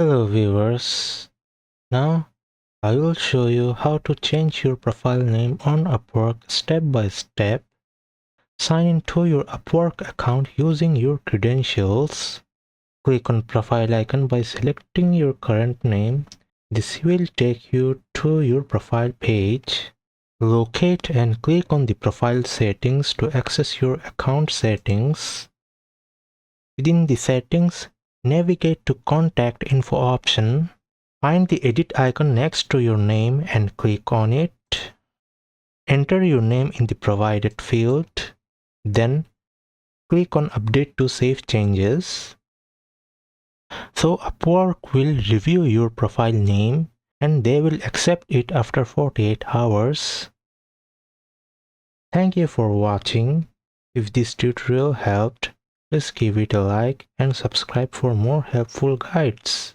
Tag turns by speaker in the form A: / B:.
A: Hello viewers, now I will show you how to change your profile name on Upwork step by step. Sign into your Upwork account using your credentials. Click on profile icon by selecting your current name. This will take you to your profile page. Locate and click on the profile settings to access your account settings. Within the settings, navigate to contact info option. Find the edit icon next to your name and click on it. Enter your name in the provided field. Then click on update to save changes. So Upwork will review your profile name and they will accept it after 48 hours. Thank you for watching. If this tutorial helped, please give it a like and subscribe for more helpful guides.